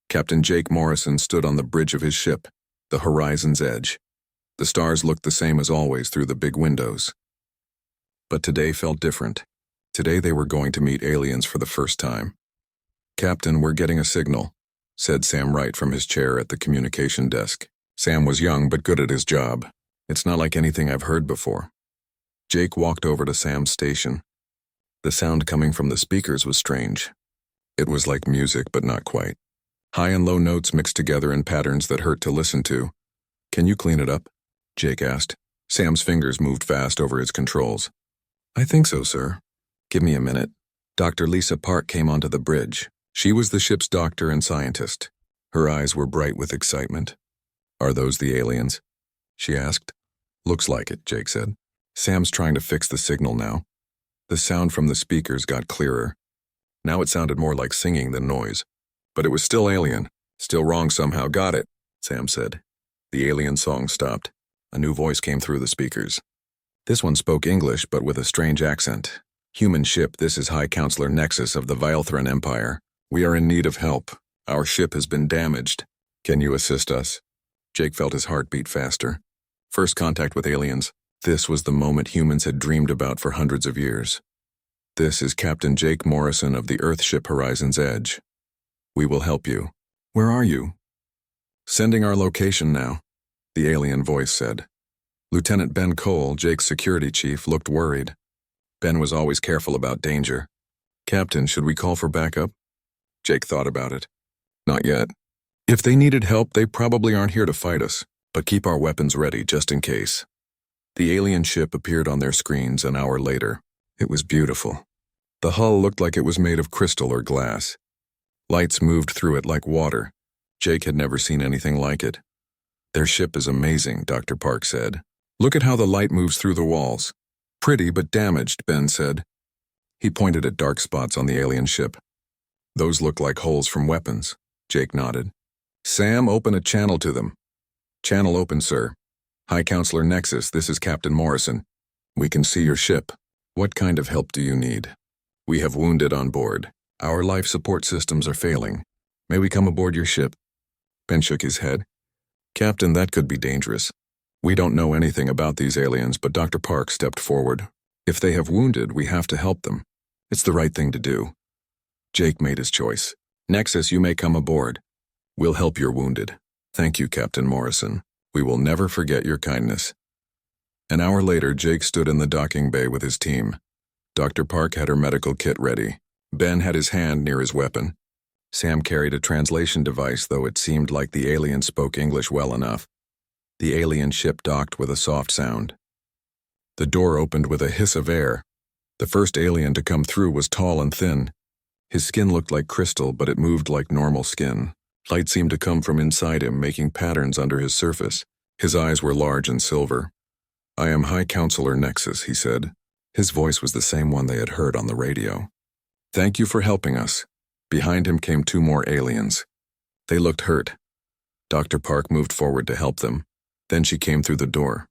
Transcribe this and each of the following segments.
Captain Jake Morrison stood on the bridge of his ship, the horizon's edge. The stars looked the same as always through the big windows. But today felt different. Today they were going to meet aliens for the first time. "Captain, we're getting a signal," said Sam Wright from his chair at the communication desk. Sam was young but good at his job. "It's not like anything I've heard before." Jake walked over to Sam's station. The sound coming from the speakers was strange. It was like music, but not quite. High and low notes mixed together in patterns that hurt to listen to. "Can you clean it up?" Jake asked. Sam's fingers moved fast over his controls. "I think so, sir. Give me a minute." Dr. Lisa Park came onto the bridge. She was the ship's doctor and scientist. Her eyes were bright with excitement. "Are those the aliens?" she asked. "Looks like it," Jake said. "Sam's trying to fix the signal now." The sound from the speakers got clearer. Now it sounded more like singing than noise. But it was still alien. "Still wrong somehow, got it," Sam said. The alien song stopped. A new voice came through the speakers. This one spoke English, but with a strange accent. "Human ship, this is High Counselor Nexus of the Vilethran Empire. We are in need of help. Our ship has been damaged. Can you assist us?" Jake felt his heart beat faster. First contact with aliens. This was the moment humans had dreamed about for hundreds of years. "This is Captain Jake Morrison of the Earthship Horizon's Edge. We will help you." "Where are you?" "Sending our location now," the alien voice said. Lieutenant Ben Cole, Jake's security chief, looked worried. Ben was always careful about danger. "Captain, should we call for backup?" Jake thought about it. "Not yet. If they needed help, they probably aren't here to fight us, but keep our weapons ready just in case." The alien ship appeared on their screens an hour later. It was beautiful. The hull looked like it was made of crystal or glass. Lights moved through it like water. Jake had never seen anything like it. "Their ship is amazing," Dr. Park said. "Look at how the light moves through the walls." "Pretty but damaged," Ben said. He pointed at dark spots on the alien ship. "Those look like holes from weapons," Jake nodded. "Sam, open a channel to them." "Channel open, sir. High Counselor Nexus, this is Captain Morrison. We can see your ship. What kind of help do you need?" "We have wounded on board. Our life support systems are failing. May we come aboard your ship?" Ben shook his head. "Captain, that could be dangerous. We don't know anything about these aliens, but Dr. Park stepped forward. If they have wounded, we have to help them. It's the right thing to do." Jake made his choice. "Nexus, you may come aboard. We'll help your wounded." "Thank you, Captain Morrison. We will never forget your kindness." An hour later, Jake stood in the docking bay with his team. Dr. Park had her medical kit ready. Ben had his hand near his weapon. Sam carried a translation device, though it seemed like the alien spoke English well enough. The alien ship docked with a soft sound. The door opened with a hiss of air. The first alien to come through was tall and thin. His skin looked like crystal, but it moved like normal skin. Light seemed to come from inside him, making patterns under his surface. His eyes were large and silver. "I am High Counselor Nexus," he said. His voice was the same one they had heard on the radio. "Thank you for helping us." Behind him came two more aliens. They looked hurt. Dr. Park moved forward to help them. Then she came through the door.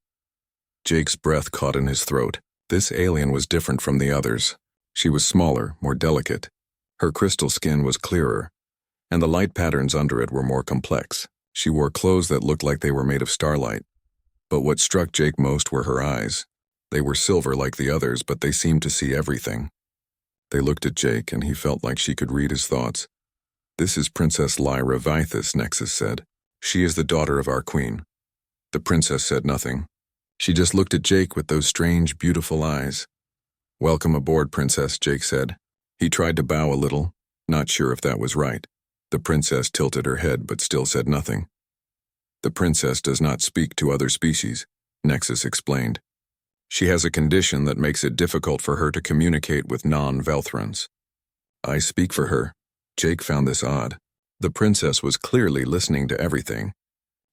Jake's breath caught in his throat. This alien was different from the others. She was smaller, more delicate. Her crystal skin was clearer, and the light patterns under it were more complex. She wore clothes that looked like they were made of starlight. But what struck Jake most were her eyes. They were silver like the others, but they seemed to see everything. They looked at Jake, and he felt like she could read his thoughts. "This is Princess Lyra Vithis," Nexus said. "She is the daughter of our queen." The princess said nothing. She just looked at Jake with those strange, beautiful eyes. "Welcome aboard, Princess," Jake said. He tried to bow a little, not sure if that was right. The princess tilted her head but still said nothing. "The princess does not speak to other species," Nexus explained. "She has a condition that makes it difficult for her to communicate with non-Velthrons." "I speak for her." Jake found this odd. The princess was clearly listening to everything.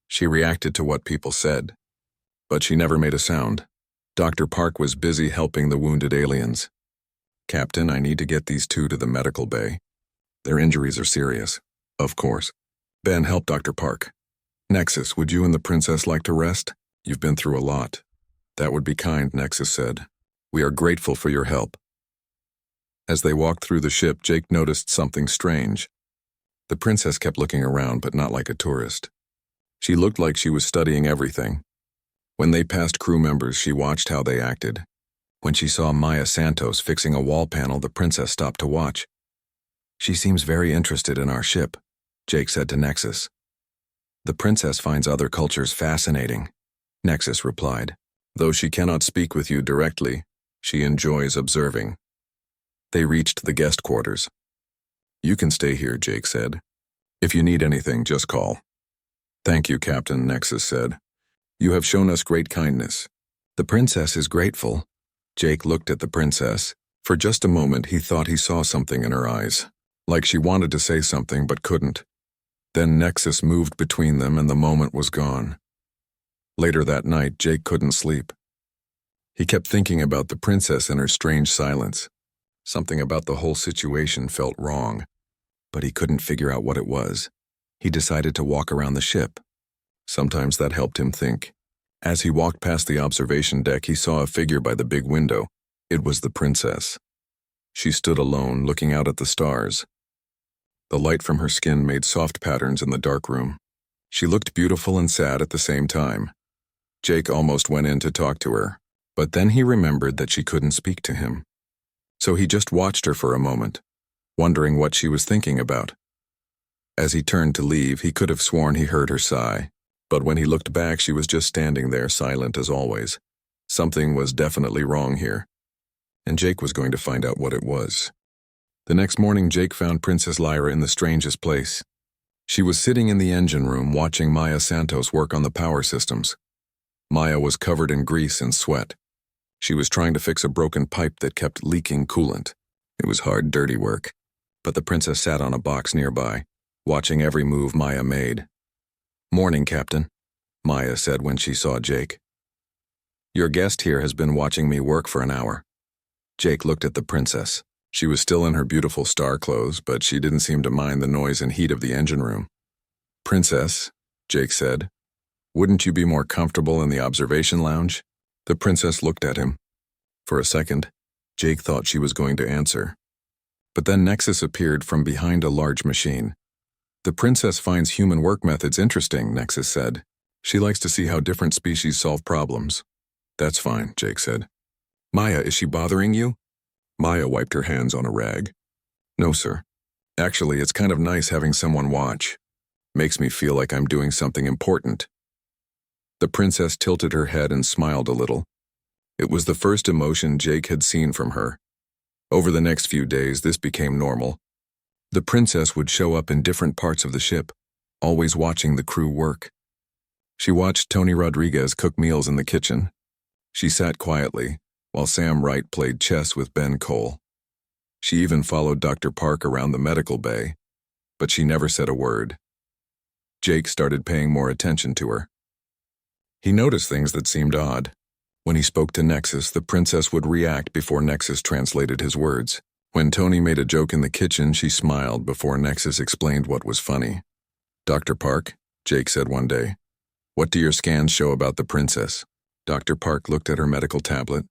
She reacted to what people said, but she never made a sound. Dr. Park was busy helping the wounded aliens. "Captain, I need to get these two to the medical bay. Their injuries are serious." "Of course." Ben helped Dr. Park. "Nexus, would you and the princess like to rest? You've been through a lot." "That would be kind," Nexus said. "We are grateful for your help." As they walked through the ship, Jake noticed something strange. The princess kept looking around, but not like a tourist. She looked like she was studying everything. When they passed crew members, she watched how they acted. When she saw Maya Santos fixing a wall panel, the princess stopped to watch. "She seems very interested in our ship," Jake said to Nexus. "The princess finds other cultures fascinating," Nexus replied. "Though she cannot speak with you directly, she enjoys observing." They reached the guest quarters. "You can stay here," Jake said. "If you need anything, just call." "Thank you, Captain," Nexus said. "You have shown us great kindness." "The princess is grateful." Jake looked at the princess. For just a moment, he thought he saw something in her eyes, like she wanted to say something but couldn't. Then Nexus moved between them and the moment was gone. Later that night, Jake couldn't sleep. He kept thinking about the princess and her strange silence. Something about the whole situation felt wrong, but he couldn't figure out what it was. He decided to walk around the ship. Sometimes that helped him think. As he walked past the observation deck, he saw a figure by the big window. It was the princess. She stood alone, looking out at the stars. The light from her skin made soft patterns in the dark room. She looked beautiful and sad at the same time. Jake almost went in to talk to her, but then he remembered that she couldn't speak to him. So he just watched her for a moment, wondering what she was thinking about. As he turned to leave, he could have sworn he heard her sigh, but when he looked back, she was just standing there, silent as always. Something was definitely wrong here, and Jake was going to find out what it was. The next morning, Jake found Princess Lyra in the strangest place. She was sitting in the engine room watching Maya Santos work on the power systems. Maya was covered in grease and sweat. She was trying to fix a broken pipe that kept leaking coolant. It was hard, dirty work, but the princess sat on a box nearby, watching every move Maya made. "Morning, Captain," Maya said when she saw Jake. "Your guest here has been watching me work for an hour." Jake looked at the princess. She was still in her beautiful star clothes, but she didn't seem to mind the noise and heat of the engine room. "Princess," Jake said, "wouldn't you be more comfortable in the observation lounge?" The princess looked at him. For a second, Jake thought she was going to answer. But then Nexus appeared from behind a large machine. "The princess finds human work methods interesting," Nexus said. "She likes to see how different species solve problems." "That's fine," Jake said. "Maya, is she bothering you?" Maya wiped her hands on a rag. "No, sir. Actually, it's kind of nice having someone watch. Makes me feel like I'm doing something important." The princess tilted her head and smiled a little. It was the first emotion Jake had seen from her. Over the next few days, this became normal. The princess would show up in different parts of the ship, always watching the crew work. She watched Tony Rodriguez cook meals in the kitchen. She sat quietly, while Sam Wright played chess with Ben Cole. She even followed Dr. Park around the medical bay, but she never said a word. Jake started paying more attention to her. He noticed things that seemed odd. When he spoke to Nexus, the princess would react before Nexus translated his words. When Tony made a joke in the kitchen, she smiled before Nexus explained what was funny. "Dr. Park," Jake said one day, "what do your scans show about the princess?" Dr. Park looked at her medical tablet.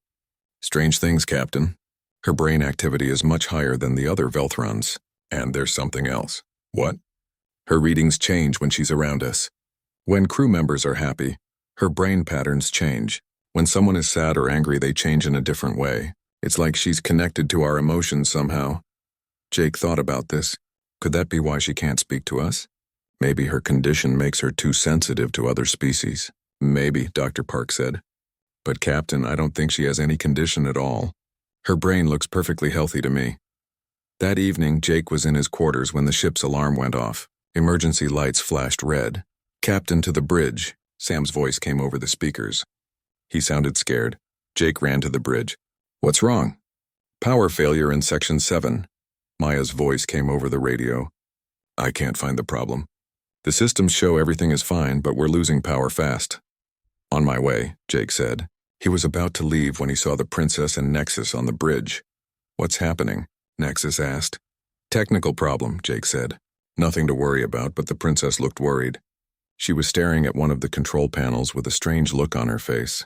"Strange things, Captain. Her brain activity is much higher than the other Velthrons. And there's something else." "What?" "Her readings change when she's around us. When crew members are happy, her brain patterns change. When someone is sad or angry, they change in a different way. It's like she's connected to our emotions somehow." Jake thought about this. Could that be why she can't speak to us? Maybe her condition makes her too sensitive to other species. "Maybe," Dr. Park said. "But Captain, I don't think she has any condition at all. Her brain looks perfectly healthy to me." That evening, Jake was in his quarters when the ship's alarm went off. Emergency lights flashed red. "Captain, to the bridge," Sam's voice came over the speakers. He sounded scared. Jake ran to the bridge. "What's wrong?" "Power failure in Section 7. Maya's voice came over the radio. "I can't find the problem. The systems show everything is fine, but we're losing power fast." "On my way," Jake said. He was about to leave when he saw the princess and Nexus on the bridge. "What's happening?" Nexus asked. "Technical problem," Jake said. Nothing to worry about, but the princess looked worried. She was staring at one of the control panels with a strange look on her face.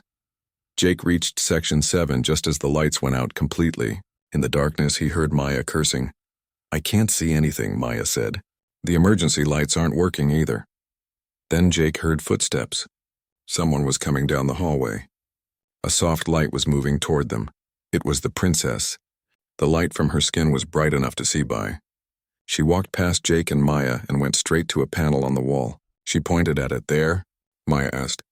Jake reached Section 7 just as the lights went out completely. In the darkness, he heard Maya cursing. "I can't see anything," Maya said. The emergency lights aren't working either. Then Jake heard footsteps. Someone was coming down the hallway. A soft light was moving toward them. It was the princess. The light from her skin was bright enough to see by. She walked past Jake and Maya and went straight to a panel on the wall. She pointed at it. There? Maya asked.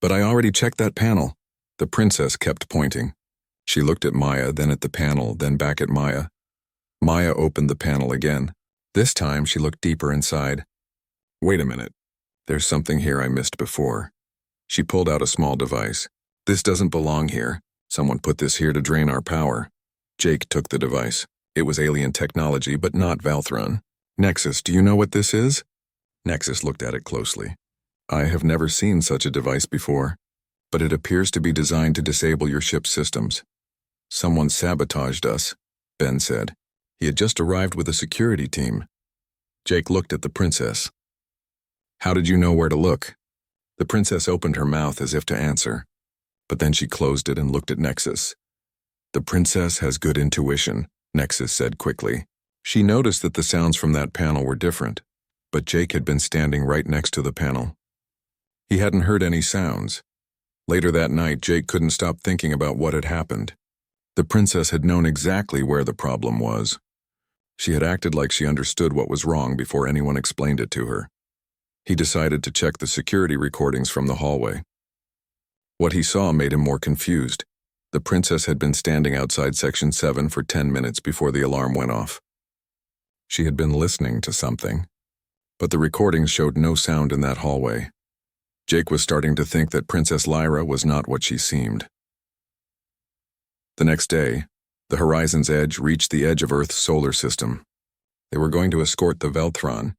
But I already checked that panel. The princess kept pointing. She looked at Maya, then at the panel, then back at Maya. Maya opened the panel again. This time she looked deeper inside. Wait a minute. There's something here I missed before. She pulled out a small device. This doesn't belong here. Someone put this here to drain our power. Jake took the device. It was alien technology, but not Valthron. Nexus, do you know what this is? Nexus looked at it closely. I have never seen such a device before, but it appears to be designed to disable your ship's systems. Someone sabotaged us, Ben said. He had just arrived with a security team. Jake looked at the princess. How did you know where to look? The princess opened her mouth as if to answer, but then she closed it and looked at Nexus. The princess has good intuition, Nexus said quickly. She noticed that the sounds from that panel were different, but Jake had been standing right next to the panel. He hadn't heard any sounds. Later that night, Jake couldn't stop thinking about what had happened. The princess had known exactly where the problem was. She had acted like she understood what was wrong before anyone explained it to her. He decided to check the security recordings from the hallway. What he saw made him more confused. The princess had been standing outside Section 7 for 10 minutes before the alarm went off. She had been listening to something, but the recordings showed no sound in that hallway. Jake was starting to think that Princess Lyra was not what she seemed. The next day, the Horizon's Edge reached the edge of Earth's solar system. They were going to escort the Velthron,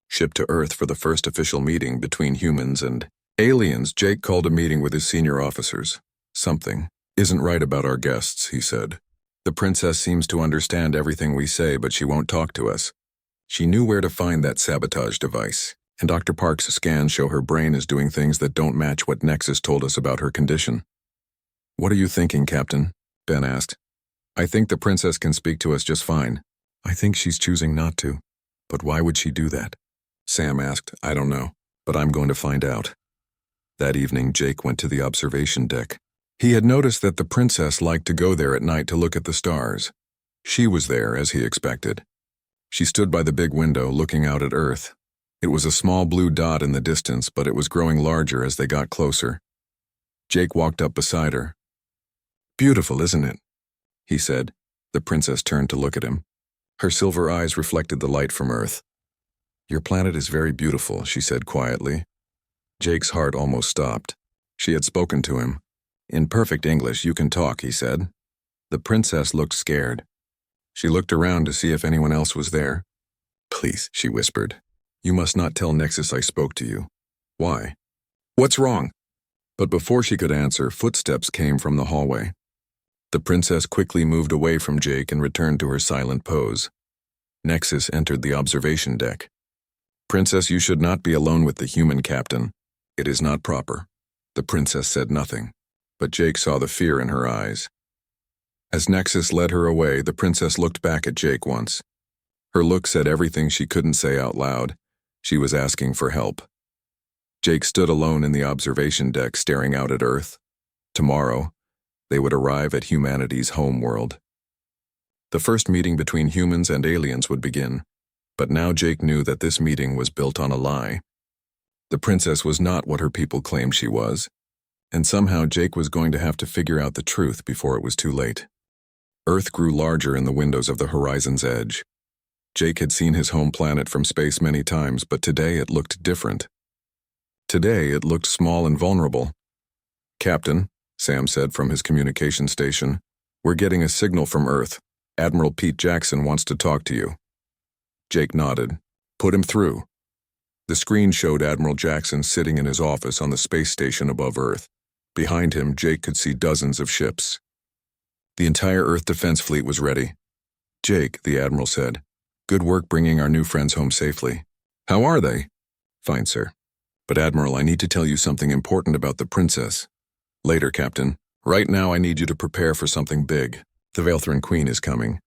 shipped to Earth for the first official meeting between humans and aliens. Jake called a meeting with his senior officers. Something isn't right about our guests, he said. The princess seems to understand everything we say, but she won't talk to us. She knew where to find that sabotage device, and Dr. Park's scans show her brain is doing things that don't match what Nexus told us about her condition. What are you thinking, Captain? Ben asked. I think the princess can speak to us just fine. I think she's choosing not to. But why would she do that? Sam asked. I don't know, but I'm going to find out. That evening, Jake went to the observation deck. He had noticed that the princess liked to go there at night to look at the stars. She was there, as he expected. She stood by the big window looking out at Earth. It was a small blue dot in the distance, but it was growing larger as they got closer. Jake walked up beside her. Beautiful, isn't it? He said. The princess turned to look at him. Her silver eyes reflected the light from Earth. Your planet is very beautiful, she said quietly. Jake's heart almost stopped. She had spoken to him. In perfect English, you can talk, he said. The princess looked scared. She looked around to see if anyone else was there. Please, she whispered. You must not tell Nexus I spoke to you. Why? What's wrong? But before she could answer, footsteps came from the hallway. The princess quickly moved away from Jake and returned to her silent pose. Nexus entered the observation deck. Princess, you should not be alone with the human captain. It is not proper. The princess said nothing, but Jake saw the fear in her eyes. As Nexus led her away, the princess looked back at Jake once. Her look said everything she couldn't say out loud. She was asking for help. Jake stood alone in the observation deck staring out at Earth. Tomorrow, they would arrive at humanity's home world. The first meeting between humans and aliens would begin, but now Jake knew that this meeting was built on a lie. The princess was not what her people claimed she was, and somehow Jake was going to have to figure out the truth before it was too late. Earth grew larger in the windows of the Horizon's Edge. Jake had seen his home planet from space many times, but today it looked different. Today it looked small and vulnerable. Captain, Sam said from his communication station, we're getting a signal from Earth. Admiral Pete Jackson wants to talk to you. Jake nodded. Put him through. The screen showed Admiral Jackson sitting in his office on the space station above Earth. Behind him, Jake could see dozens of ships. The entire Earth defense fleet was ready. Jake, the Admiral said, good work bringing our new friends home safely. How are they? Fine, sir. But Admiral, I need to tell you something important about the princess. Later, Captain. Right now I need you to prepare for something big. The Velthran Queen is coming.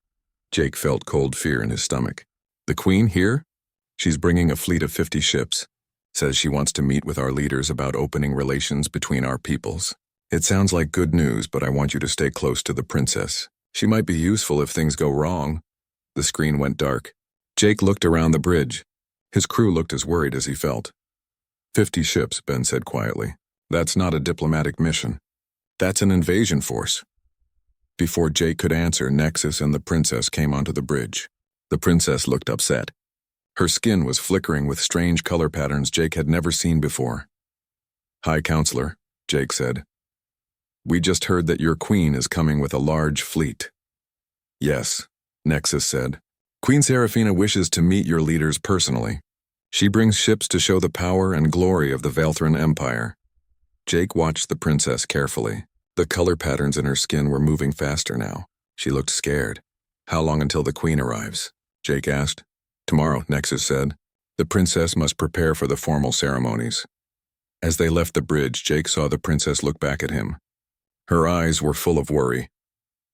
Jake felt cold fear in his stomach. The Queen here? She's bringing a fleet of 50 ships. Says she wants to meet with our leaders about opening relations between our peoples. It sounds like good news, but I want you to stay close to the princess. She might be useful if things go wrong." The screen went dark. Jake looked around the bridge. His crew looked as worried as he felt. 50 ships, Ben said quietly. That's not a diplomatic mission. That's an invasion force. Before Jake could answer, Nexus and the princess came onto the bridge. The princess looked upset. Her skin was flickering with strange color patterns Jake had never seen before. "High Counselor," Jake said. "We just heard that your queen is coming with a large fleet." "Yes," Nexus said. "Queen Seraphina wishes to meet your leaders personally. She brings ships to show the power and glory of the Velthran Empire." Jake watched the princess carefully. The color patterns in her skin were moving faster now. She looked scared. "How long until the queen arrives?" Jake asked. "Tomorrow," Nexus said. "The princess must prepare for the formal ceremonies." As they left the bridge, Jake saw the princess look back at him. Her eyes were full of worry.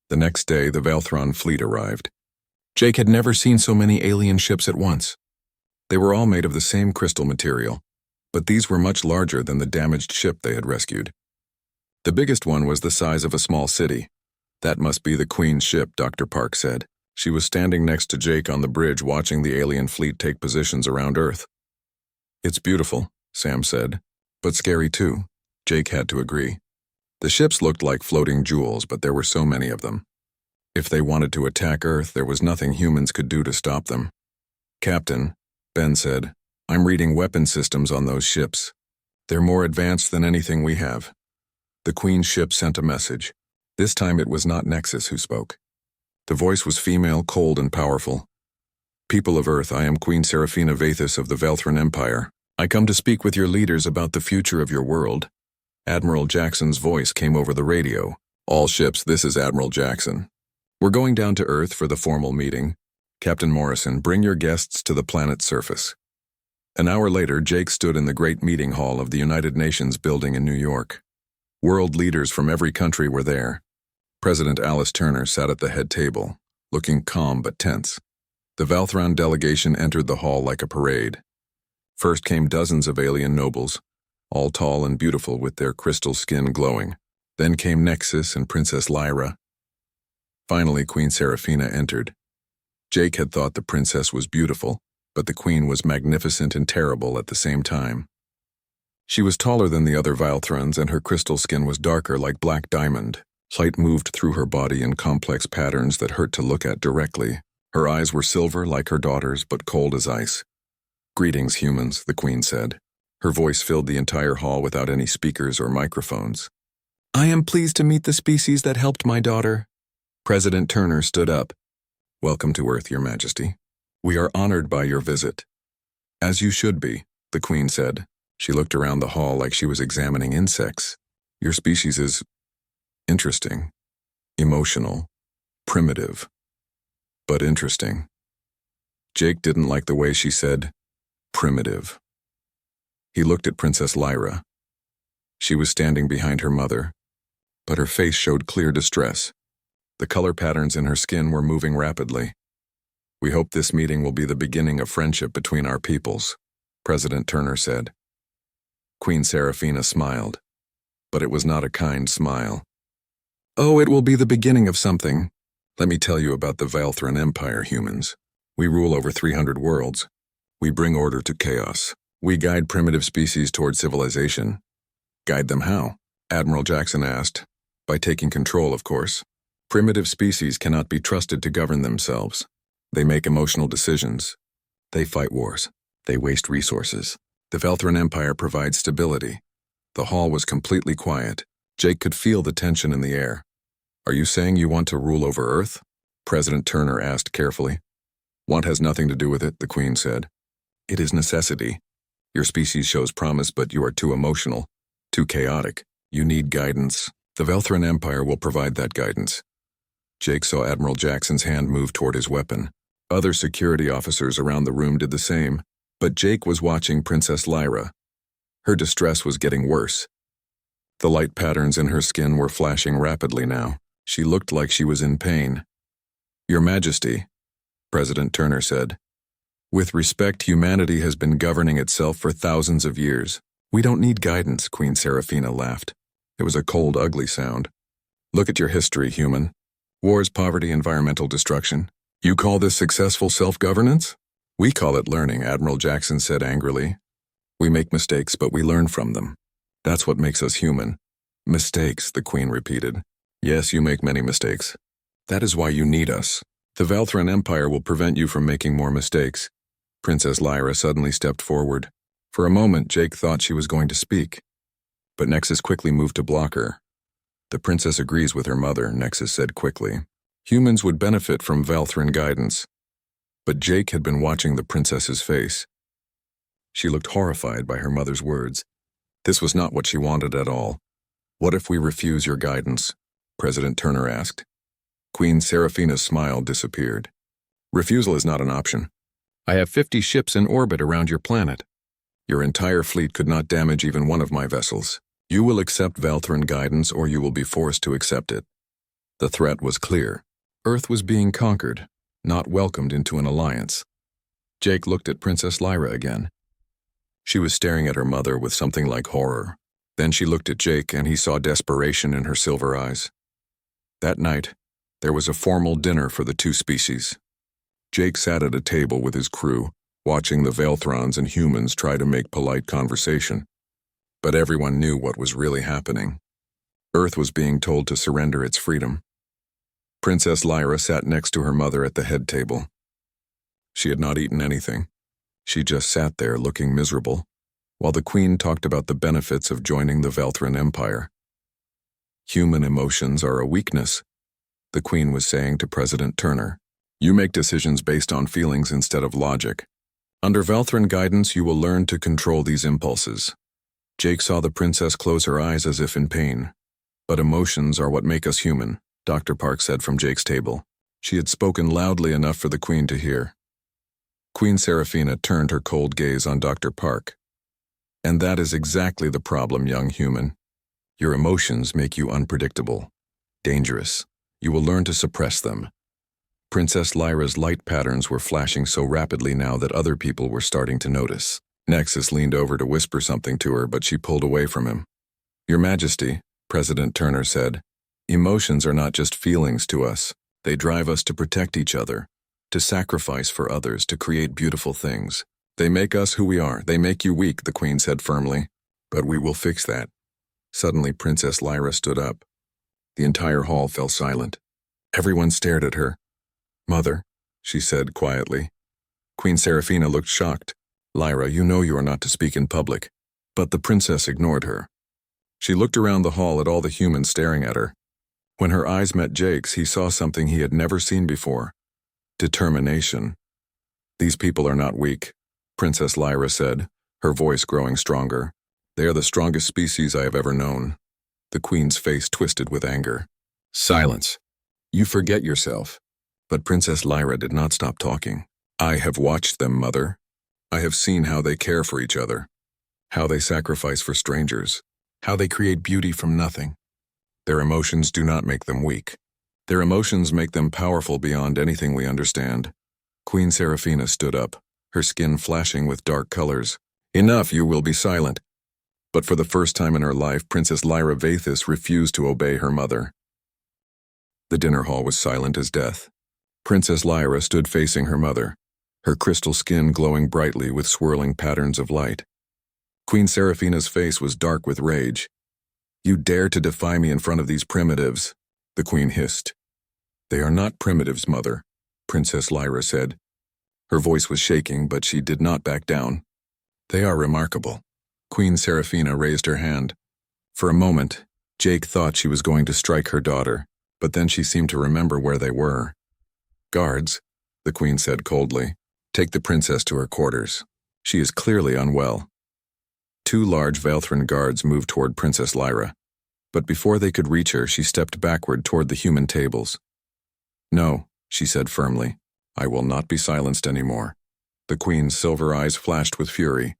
The next day, the Velthran fleet arrived. Jake had never seen so many alien ships at once. They were all made of the same crystal material, but these were much larger than the damaged ship they had rescued. The biggest one was the size of a small city. "That must be the Queen's ship," Dr. Park said. She was standing next to Jake on the bridge watching the alien fleet take positions around Earth. "It's beautiful," Sam said, "but scary too." Jake had to agree. The ships looked like floating jewels, but there were so many of them. If they wanted to attack Earth, there was nothing humans could do to stop them. "Captain," Ben said, "I'm reading weapon systems on those ships. They're more advanced than anything we have." The Queen's ship sent a message. This time it was not Nexus who spoke. The voice was female, cold, and powerful. "People of Earth, I am Queen Seraphina Vathis of the Velthran Empire. I come to speak with your leaders about the future of your world." Admiral Jackson's voice came over the radio. "All ships, this is Admiral Jackson. We're going down to Earth for the formal meeting. Captain Morrison, bring your guests to the planet's surface." An hour later, Jake stood in the great meeting hall of the United Nations building in New York. World leaders from every country were there. President Alice Turner sat at the head table, looking calm but tense. The Velthran delegation entered the hall like a parade. First came dozens of alien nobles, all tall and beautiful with their crystal skin glowing. Then came Nexus and Princess Lyra. Finally, Queen Seraphina entered. Jake had thought the princess was beautiful, but the queen was magnificent and terrible at the same time. She was taller than the other Velthrans, and her crystal skin was darker like black diamond. Light moved through her body in complex patterns that hurt to look at directly. Her eyes were silver like her daughter's, but cold as ice. "Greetings, humans," the queen said. Her voice filled the entire hall without any speakers or microphones. "I am pleased to meet the species that helped my daughter." President Turner stood up. "Welcome to Earth, Your Majesty. We are honored by your visit." "As you should be," the queen said. She looked around the hall like she was examining insects. "Your species is interesting, emotional, primitive, but interesting." Jake didn't like the way she said primitive. He looked at Princess Lyra. She was standing behind her mother, but her face showed clear distress. The color patterns in her skin were moving rapidly. "We hope this meeting will be the beginning of friendship between our peoples," President Turner said. Queen Seraphina smiled, but it was not a kind smile. "Oh, it will be the beginning of something. Let me tell you about the Velthran Empire, humans. We rule over 300 worlds. We bring order to chaos. We guide primitive species toward civilization." "Guide them how?" Admiral Jackson asked. "By taking control, of course. Primitive species cannot be trusted to govern themselves. They make emotional decisions. They fight wars. They waste resources. The Velthran Empire provides stability." The hall was completely quiet. Jake could feel the tension in the air. "Are you saying you want to rule over Earth?" President Turner asked carefully. "Want has nothing to do with it," the Queen said. "It is necessity. Your species shows promise, but you are too emotional, too chaotic. You need guidance. The Velthran Empire will provide that guidance." Jake saw Admiral Jackson's hand move toward his weapon. Other security officers around the room did the same, but Jake was watching Princess Lyra. Her distress was getting worse. The light patterns in her skin were flashing rapidly now. She looked like she was in pain. "Your Majesty," President Turner said. With respect, humanity has been governing itself for thousands of years. We don't need guidance, Queen Seraphina laughed. It was a cold, ugly sound. Look at your history, human. Wars, poverty, environmental destruction. You call this successful self-governance? We call it learning, Admiral Jackson said angrily. We make mistakes, but we learn from them. That's what makes us human. Mistakes, the Queen repeated. Yes, you make many mistakes. That is why you need us. The Valthran Empire will prevent you from making more mistakes. Princess Lyra suddenly stepped forward. For a moment, Jake thought she was going to speak. But Nexus quickly moved to block her. The princess agrees with her mother, Nexus said quickly. Humans would benefit from Valthran guidance. But Jake had been watching the princess's face. She looked horrified by her mother's words. This was not what she wanted at all. What if we refuse your guidance? President Turner asked. Queen Seraphina's smile disappeared. Refusal is not an option. I have 50 ships in orbit around your planet. Your entire fleet could not damage even one of my vessels. You will accept Valthran guidance or you will be forced to accept it. The threat was clear. Earth was being conquered, not welcomed into an alliance. Jake looked at Princess Lyra again. She was staring at her mother with something like horror. Then she looked at Jake and he saw desperation in her silver eyes. That night, there was a formal dinner for the two species. Jake sat at a table with his crew, watching the Valthrons and humans try to make polite conversation. But everyone knew what was really happening. Earth was being told to surrender its freedom. Princess Lyra sat next to her mother at the head table. She had not eaten anything. She just sat there looking miserable, while the Queen talked about the benefits of joining the Valthran Empire. Human emotions are a weakness, the Queen was saying to President Turner. You make decisions based on feelings instead of logic. Under Valthran guidance, you will learn to control these impulses. Jake saw the princess close her eyes as if in pain. But emotions are what make us human, Dr. Park said from Jake's table. She had spoken loudly enough for the Queen to hear. Queen Seraphina turned her cold gaze on Dr. Park. And that is exactly the problem, young human. Your emotions make you unpredictable, dangerous. You will learn to suppress them. Princess Lyra's light patterns were flashing so rapidly now that other people were starting to notice. Nexus leaned over to whisper something to her, but she pulled away from him. Your Majesty, President Turner said, emotions are not just feelings to us. They drive us to protect each other, to sacrifice for others, to create beautiful things. They make us who we are. They make you weak, the Queen said firmly. But we will fix that. Suddenly, Princess Lyra stood up. The entire hall fell silent. Everyone stared at her. Mother, she said quietly. Queen Seraphina looked shocked. Lyra, you know you are not to speak in public. But the princess ignored her. She looked around the hall at all the humans staring at her. When her eyes met Jake's, he saw something he had never seen before. Determination. These people are not weak, Princess Lyra said, her voice growing stronger. They are the strongest species I have ever known. The Queen's face twisted with anger. Silence. You forget yourself. But Princess Lyra did not stop talking. I have watched them, Mother. I have seen how they care for each other, how they sacrifice for strangers, how they create beauty from nothing. Their emotions do not make them weak. Their emotions make them powerful beyond anything we understand. Queen Seraphina stood up, her skin flashing with dark colors. Enough, you will be silent. But for the first time in her life, Princess Lyra Vathis refused to obey her mother. The dinner hall was silent as death. Princess Lyra stood facing her mother, her crystal skin glowing brightly with swirling patterns of light. Queen Seraphina's face was dark with rage. You dare to defy me in front of these primitives, the Queen hissed. They are not primitives, Mother, Princess Lyra said. Her voice was shaking, but she did not back down. They are remarkable. Queen Seraphina raised her hand. For a moment, Jake thought she was going to strike her daughter, but then she seemed to remember where they were. Guards, the Queen said coldly, take the princess to her quarters. She is clearly unwell. Two large Valthran guards moved toward Princess Lyra, but before they could reach her, she stepped backward toward the human tables. No, she said firmly, I will not be silenced anymore. The Queen's silver eyes flashed with fury.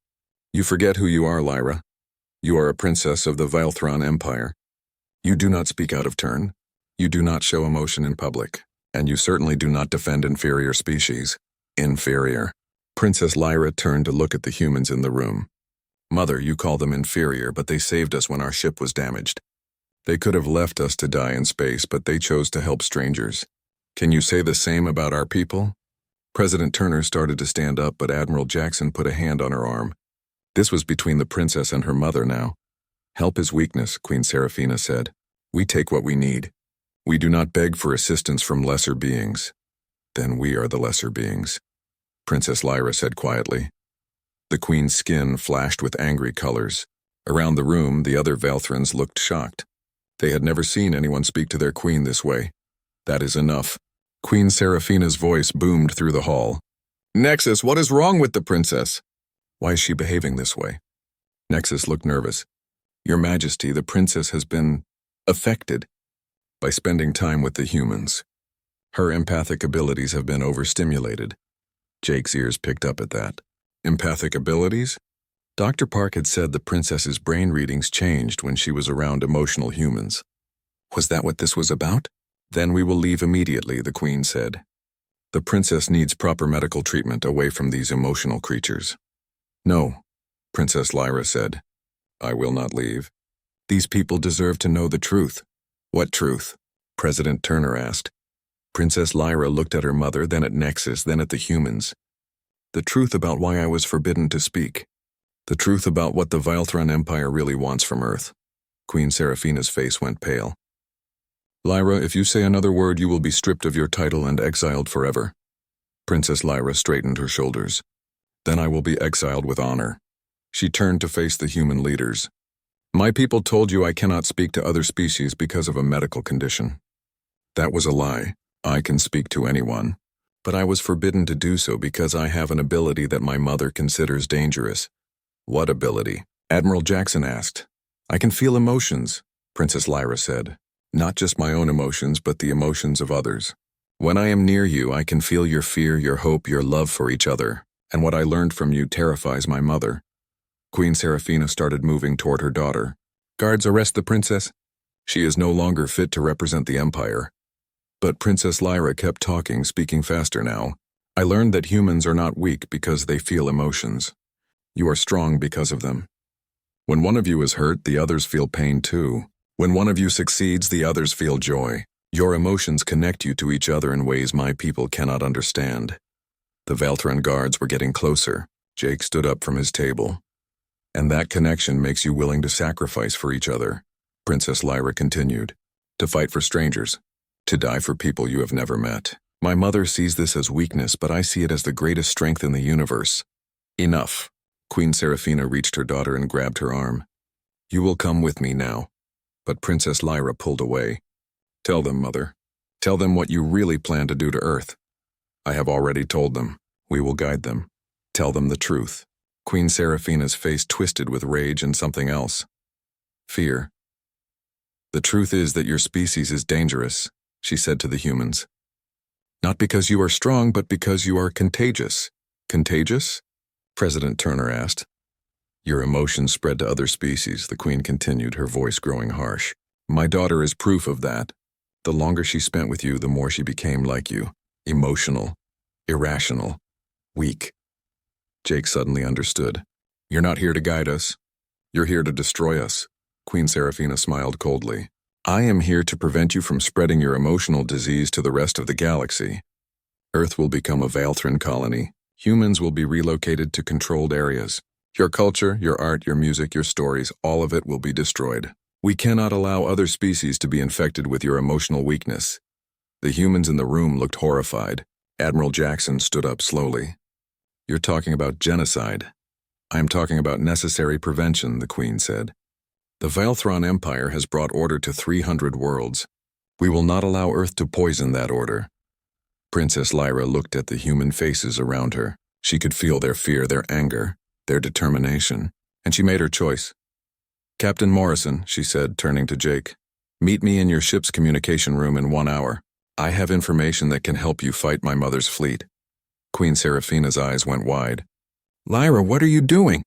You forget who you are, Lyra. You are a princess of the Valthran Empire. You do not speak out of turn. You do not show emotion in public. And you certainly do not defend inferior species. Inferior. Princess Lyra turned to look at the humans in the room. Mother, you call them inferior, but they saved us when our ship was damaged. They could have left us to die in space, but they chose to help strangers. Can you say the same about our people? President Turner started to stand up, but Admiral Jackson put a hand on her arm. This was between the princess and her mother now. Help is weakness, Queen Seraphina said. We take what we need. We do not beg for assistance from lesser beings. Then we are the lesser beings, Princess Lyra said quietly. The queen's skin flashed with angry colors. Around the room, the other Valthrans looked shocked. They had never seen anyone speak to their queen this way. That is enough. Queen Seraphina's voice boomed through the hall. Nexus, what is wrong with the princess? Why is she behaving this way? Nexus looked nervous. Your Majesty, the princess has been affected by spending time with the humans. Her empathic abilities have been overstimulated. Jake's ears picked up at that. Empathic abilities? Dr. Park had said the princess's brain readings changed when she was around emotional humans. Was that what this was about? Then we will leave immediately, the queen said. The princess needs proper medical treatment away from these emotional creatures. No, Princess Lyra said. I will not leave. These people deserve to know the truth. What truth? President Turner asked. Princess Lyra looked at her mother, then at Nexus, then at the humans. The truth about why I was forbidden to speak. The truth about what the Valthran Empire really wants from Earth. Queen Seraphina's face went pale. Lyra, if you say another word, you will be stripped of your title and exiled forever. Princess Lyra straightened her shoulders. Then I will be exiled with honor. She turned to face the human leaders. My people told you I cannot speak to other species because of a medical condition. That was a lie. I can speak to anyone. But I was forbidden to do so because I have an ability that my mother considers dangerous. What ability? Admiral Jackson asked. I can feel emotions, Princess Lyra said. Not just my own emotions, but the emotions of others. When I am near you, I can feel your fear, your hope, your love for each other, and what I learned from you terrifies my mother. Queen Seraphina started moving toward her daughter. Guards, arrest the princess. She is no longer fit to represent the Empire. But Princess Lyra kept talking, speaking faster now. I learned that humans are not weak because they feel emotions. You are strong because of them. When one of you is hurt, the others feel pain too. When one of you succeeds, the others feel joy. Your emotions connect you to each other in ways my people cannot understand. The Valtran guards were getting closer. Jake stood up from his table. And that connection makes you willing to sacrifice for each other, Princess Lyra continued. To fight for strangers. To die for people you have never met. My mother sees this as weakness, but I see it as the greatest strength in the universe. Enough. Queen Seraphina reached her daughter and grabbed her arm. You will come with me now. But Princess Lyra pulled away. Tell them, Mother. Tell them what you really plan to do to Earth. I have already told them. We will guide them. Tell them the truth. Queen Seraphina's face twisted with rage and something else. Fear. The truth is that your species is dangerous, she said to the humans. Not because you are strong, but because you are contagious. Contagious? President Turner asked. Your emotions spread to other species, the Queen continued, her voice growing harsh. My daughter is proof of that. The longer she spent with you, the more she became like you. Emotional. Irrational. Weak. Jake suddenly understood. You're not here to guide us. You're here to destroy us. Queen Seraphina smiled coldly. I am here to prevent you from spreading your emotional disease to the rest of the galaxy. Earth will become a Valthran colony. Humans will be relocated to controlled areas. Your culture, your art, your music, your stories, all of it will be destroyed. We cannot allow other species to be infected with your emotional weakness. The humans in the room looked horrified. Admiral Jackson stood up slowly. You're talking about genocide. I am talking about necessary prevention, the Queen said. The Valthran Empire has brought order to 300 worlds. We will not allow Earth to poison that order. Princess Lyra looked at the human faces around her. She could feel their fear, their anger, their determination, and she made her choice. Captain Morrison, she said, turning to Jake, meet me in your ship's communication room in 1 hour. I have information that can help you fight my mother's fleet. Queen Seraphina's eyes went wide. Lyra, what are you doing?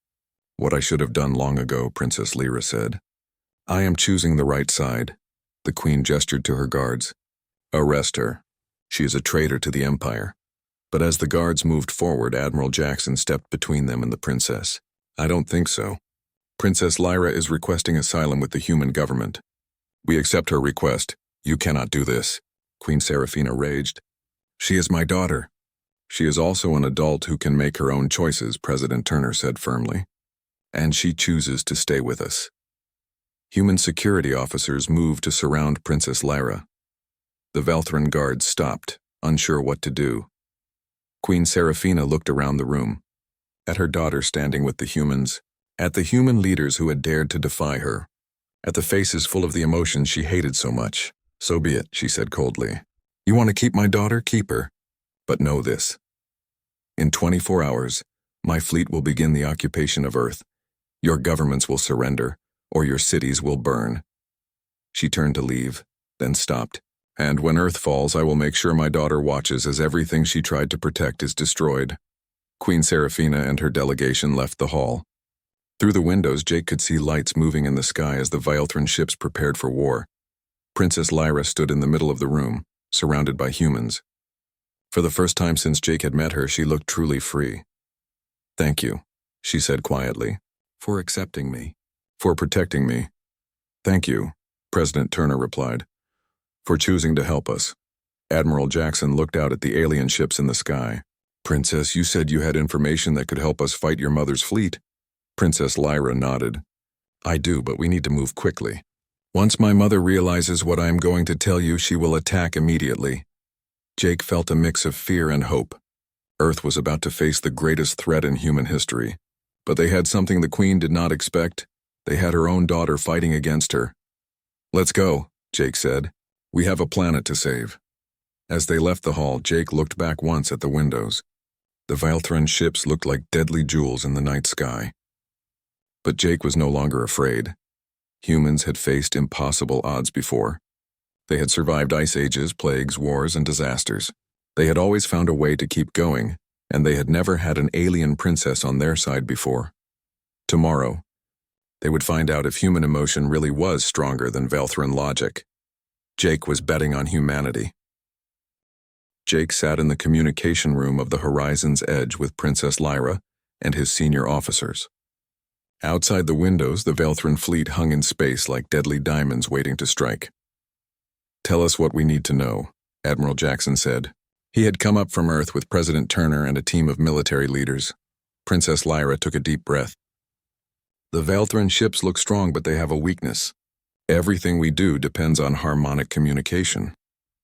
What I should have done long ago, Princess Lyra said. I am choosing the right side. The Queen gestured to her guards. Arrest her. She is a traitor to the Empire. But as the guards moved forward, Admiral Jackson stepped between them and the princess. I don't think so. Princess Lyra is requesting asylum with the human government. We accept her request. You cannot do this, Queen Seraphina raged. She is my daughter. She is also an adult who can make her own choices, President Turner said firmly. And she chooses to stay with us. Human security officers moved to surround Princess Lyra. The Velthran guards stopped, unsure what to do. Queen Seraphina looked around the room, at her daughter standing with the humans, at the human leaders who had dared to defy her, at the faces full of the emotions she hated so much. So be it, she said coldly. You want to keep my daughter? Keep her. But know this. In 24 hours, my fleet will begin the occupation of Earth. Your governments will surrender, or your cities will burn. She turned to leave, then stopped. And when Earth falls, I will make sure my daughter watches as everything she tried to protect is destroyed. Queen Seraphina and her delegation left the hall. Through the windows, Jake could see lights moving in the sky as the Velthran ships prepared for war. Princess Lyra stood in the middle of the room, surrounded by humans. For the first time since Jake had met her, she looked truly free. Thank you, she said quietly, for accepting me, for protecting me. Thank you, President Turner replied, for choosing to help us. Admiral Jackson looked out at the alien ships in the sky. Princess, you said you had information that could help us fight your mother's fleet. Princess Lyra nodded. I do, but we need to move quickly. Once my mother realizes what I am going to tell you, she will attack immediately. Jake felt a mix of fear and hope. Earth was about to face the greatest threat in human history. But they had something the Queen did not expect. They had her own daughter fighting against her. Let's go, Jake said. We have a planet to save. As they left the hall, Jake looked back once at the windows. The Velthran ships looked like deadly jewels in the night sky. But Jake was no longer afraid. Humans had faced impossible odds before. They had survived ice ages, plagues, wars, and disasters. They had always found a way to keep going, and they had never had an alien princess on their side before. Tomorrow, they would find out if human emotion really was stronger than Velthran logic. Jake was betting on humanity. Jake sat in the communication room of the Horizon's Edge with Princess Lyra and his senior officers. Outside the windows, the Velthran fleet hung in space like deadly diamonds waiting to strike. Tell us what we need to know, Admiral Jackson said. He had come up from Earth with President Turner and a team of military leaders. Princess Lyra took a deep breath. The Velthran ships look strong, but they have a weakness. Everything we do depends on harmonic communication.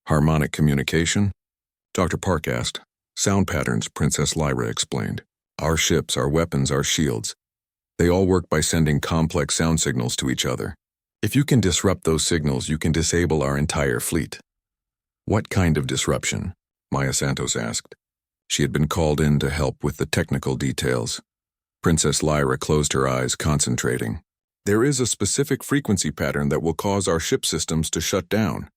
Harmonic communication? Dr. Park asked. Sound patterns, Princess Lyra explained. Our ships, our weapons, our shields. They all work by sending complex sound signals to each other. If you can disrupt those signals, you can disable our entire fleet. What kind of disruption? Maya Santos asked. She had been called in to help with the technical details. Princess Lyra closed her eyes, concentrating. There is a specific frequency pattern that will cause our ship systems to shut down.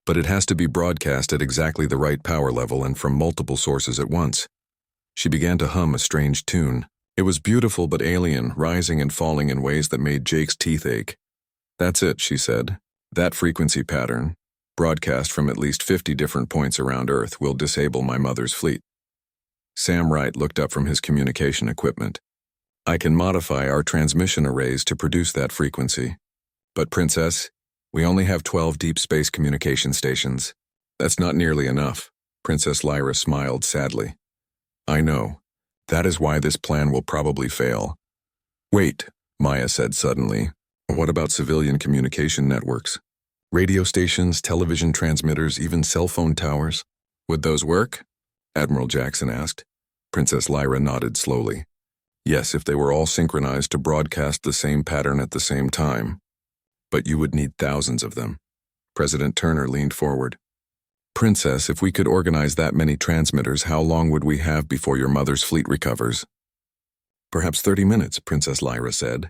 But it has to be broadcast at exactly the right power level and from multiple sources at once. She began to hum a strange tune. It was beautiful but alien, rising and falling in ways that made Jake's teeth ache. That's it, she said. That frequency pattern, broadcast from at least 50 different points around Earth, will disable my mother's fleet. Sam Wright looked up from his communication equipment. I can modify our transmission arrays to produce that frequency. But, Princess, we only have 12 deep space communication stations. That's not nearly enough. Princess Lyra smiled sadly. I know. That is why this plan will probably fail. Wait, Maya said suddenly. What about civilian communication networks? Radio stations, television transmitters, even cell phone towers? Would those work? Admiral Jackson asked. Princess Lyra nodded slowly. Yes, if they were all synchronized to broadcast the same pattern at the same time. But you would need thousands of them. President Turner leaned forward. Princess, if we could organize that many transmitters, how long would we have before your mother's fleet recovers? Perhaps 30 minutes, Princess Lyra said.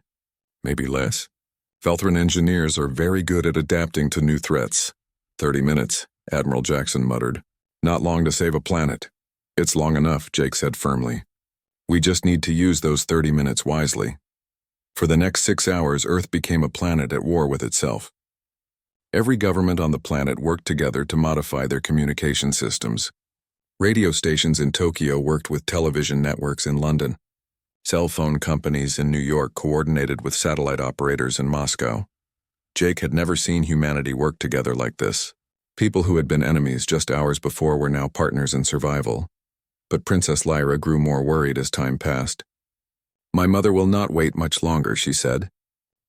Maybe less. Velthran engineers are very good at adapting to new threats. 30 minutes, Admiral Jackson muttered. Not long to save a planet. It's long enough, Jake said firmly. We just need to use those 30 minutes wisely. For the next 6 hours, Earth became a planet at war with itself. Every government on the planet worked together to modify their communication systems. Radio stations in Tokyo worked with television networks in London. Cell phone companies in New York coordinated with satellite operators in Moscow. Jake had never seen humanity work together like this. People who had been enemies just hours before were now partners in survival. But Princess Lyra grew more worried as time passed. "My mother will not wait much longer," she said.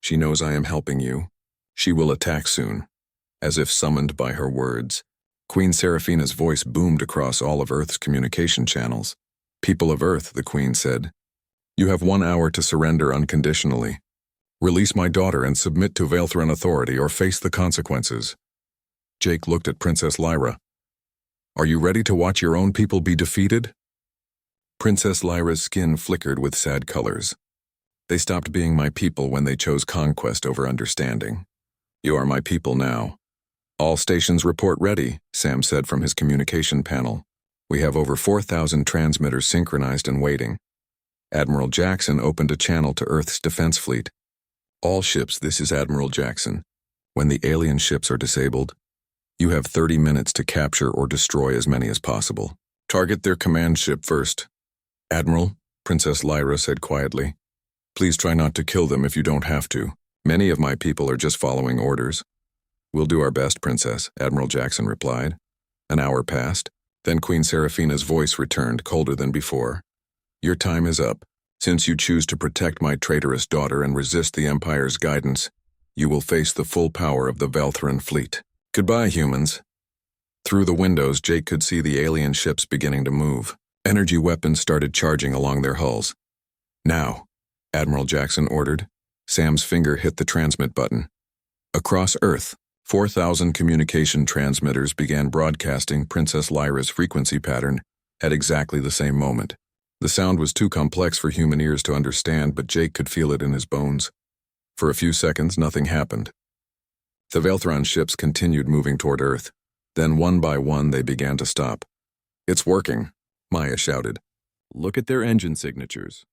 "She knows I am helping you. She will attack soon." As if summoned by her words, Queen Seraphina's voice boomed across all of Earth's communication channels. "People of Earth," the Queen said, "you have 1 hour to surrender unconditionally. Release my daughter and submit to Valthran authority or face the consequences." Jake looked at Princess Lyra. "Are you ready to watch your own people be defeated?" Princess Lyra's skin flickered with sad colors. "They stopped being my people when they chose conquest over understanding. You are my people now." "All stations report ready," Sam said from his communication panel. "We have over 4,000 transmitters synchronized and waiting." Admiral Jackson opened a channel to Earth's defense fleet. "All ships, this is Admiral Jackson. When the alien ships are disabled, you have 30 minutes to capture or destroy as many as possible. Target their command ship first." "Admiral," Princess Lyra said quietly, "please try not to kill them if you don't have to. Many of my people are just following orders." "We'll do our best, Princess," Admiral Jackson replied. An hour passed. Then Queen Seraphina's voice returned, colder than before. "Your time is up. Since you choose to protect my traitorous daughter and resist the Empire's guidance, you will face the full power of the Valthran fleet. Goodbye, humans." Through the windows, Jake could see the alien ships beginning to move. Energy weapons started charging along their hulls. "Now," Admiral Jackson ordered. Sam's finger hit the transmit button. Across Earth, 4,000 communication transmitters began broadcasting Princess Lyra's frequency pattern at exactly the same moment. The sound was too complex for human ears to understand, but Jake could feel it in his bones. For a few seconds, nothing happened. The Valthran ships continued moving toward Earth. Then, one by one, they began to stop. "It's working," Maya shouted. "Look at their engine signatures.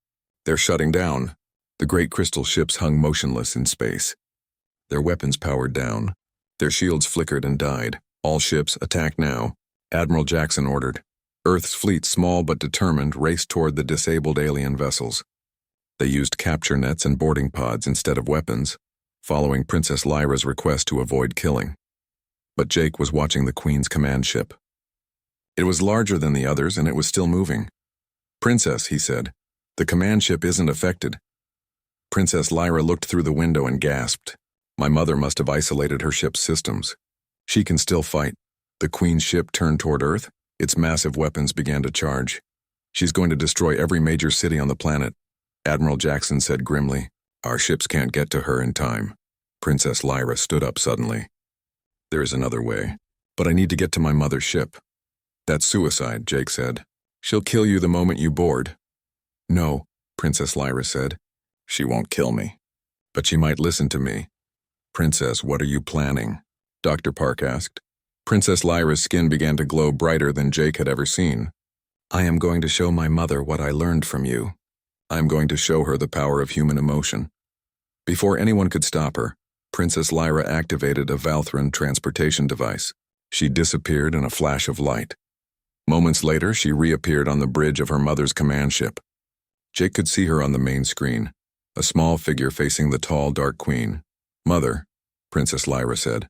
They're shutting down." The great crystal ships hung motionless in space. Their weapons powered down. Their shields flickered and died. "All ships, attack now," Admiral Jackson ordered. Earth's fleet, small but determined, raced toward the disabled alien vessels. They used capture nets and boarding pods instead of weapons, following Princess Lyra's request to avoid killing. But Jake was watching the Queen's command ship. It was larger than the others, and it was still moving. "Princess," he said, "the command ship isn't affected." Princess Lyra looked through the window and gasped. "My mother must have isolated her ship's systems. She can still fight." The Queen's ship turned toward Earth. Its massive weapons began to charge. "She's going to destroy every major city on the planet," Admiral Jackson said grimly. "Our ships can't get to her in time." Princess Lyra stood up suddenly. "There is another way, but I need to get to my mother's ship." "That's suicide," Jake said. "She'll kill you the moment you board." "No," Princess Lyra said. "She won't kill me, but she might listen to me." "Princess, what are you planning?" Dr. Park asked. Princess Lyra's skin began to glow brighter than Jake had ever seen. "I am going to show my mother what I learned from you. I am going to show her the power of human emotion." Before anyone could stop her, Princess Lyra activated a Valthran transportation device. She disappeared in a flash of light. Moments later, she reappeared on the bridge of her mother's command ship. Jake could see her on the main screen, a small figure facing the tall, dark Queen. "Mother," Princess Lyra said.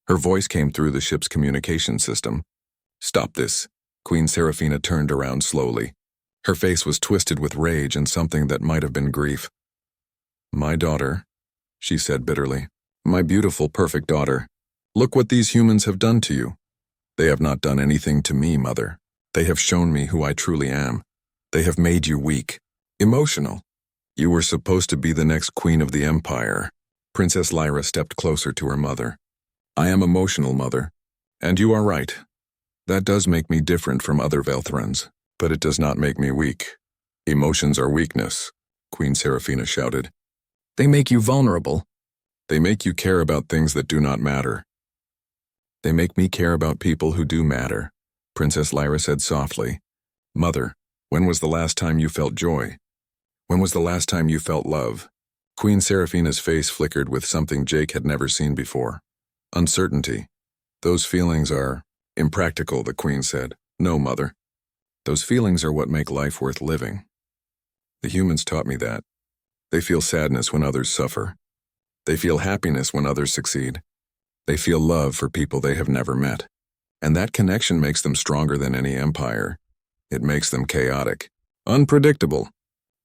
Her voice came through the ship's communication system. "Stop this." Queen Seraphina turned around slowly. Her face was twisted with rage and something that might have been grief. "My daughter," she said bitterly. "My beautiful, perfect daughter. Look what these humans have done to you." "They have not done anything to me, Mother. They have shown me who I truly am. They have made you weak, emotional. You were supposed to be the next queen of the Empire." Princess Lyra stepped closer to her mother. "I am emotional, Mother. And you are right. That does make me different from other Valthrans, but it does not make me weak. Emotions are weakness," Queen Seraphina shouted. "They make you vulnerable. They make you care about things that do not matter." "They make me care about people who do matter," Princess Lyra said softly. "Mother, when was the last time you felt joy? When was the last time you felt love?" Queen Seraphina's face flickered with something Jake had never seen before. "Uncertainty. Those feelings are impractical," the Queen said. No, Mother. Those feelings are what make life worth living. The humans taught me that. They feel sadness when others suffer. They feel happiness when others succeed. They feel love for people they have never met. And that connection makes them stronger than any empire. It makes them chaotic, unpredictable.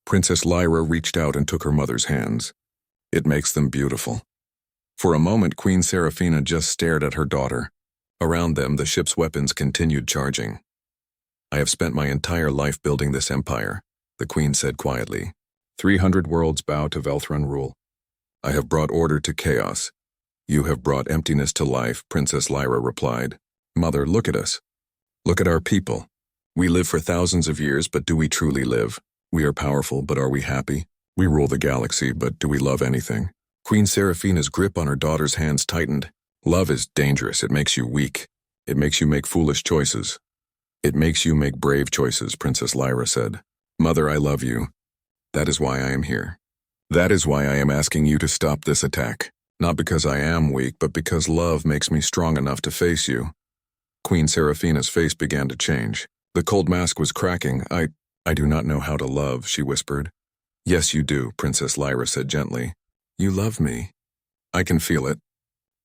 Princess Lyra reached out and took her mother's hands. It makes them beautiful. For a moment, Queen Seraphina just stared at her daughter. Around them, the ship's weapons continued charging. I have spent my entire life building this empire, the Queen said quietly. 300 worlds bow to Velthran rule. I have brought order to chaos. You have brought emptiness to life, Princess Lyra replied. Mother, look at us. Look at our people. We live for thousands of years, but do we truly live? We are powerful, but are we happy? We rule the galaxy, but do we love anything? Queen Seraphina's grip on her daughter's hands tightened. Love is dangerous. It makes you weak. It makes you make foolish choices. It makes you make brave choices, Princess Lyra said. Mother, I love you. That is why I am here. That is why I am asking you to stop this attack. Not because I am weak, but because love makes me strong enough to face you. Queen Seraphina's face began to change. The cold mask was cracking. I do not know how to love, she whispered. Yes, you do, Princess Lyra said gently. You love me. I can feel it.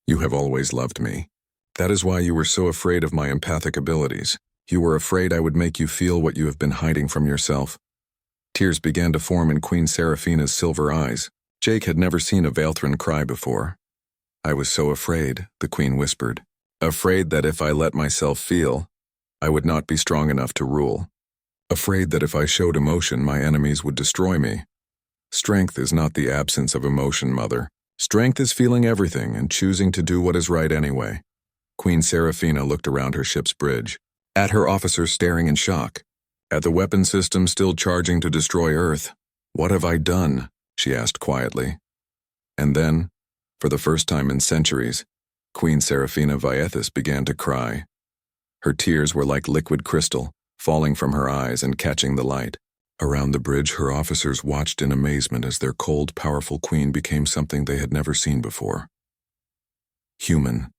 You have always loved me. That is why you were so afraid of my empathic abilities. You were afraid I would make you feel what you have been hiding from yourself. Tears began to form in Queen Seraphina's silver eyes. Jake had never seen a Velthran cry before. I was so afraid, the Queen whispered. Afraid that if I let myself feel, I would not be strong enough to rule. Afraid that if I showed emotion, my enemies would destroy me. Strength is not the absence of emotion, Mother. Strength is feeling everything and choosing to do what is right anyway. Queen Seraphina looked around her ship's bridge, at her officers staring in shock, at the weapon system still charging to destroy Earth. What have I done? She asked quietly. And then, for the first time in centuries, Queen Seraphina Viethys began to cry. Her tears were like liquid crystal, falling from her eyes and catching the light. Around the bridge, her officers watched in amazement as their cold, powerful queen became something they had never seen before. Human,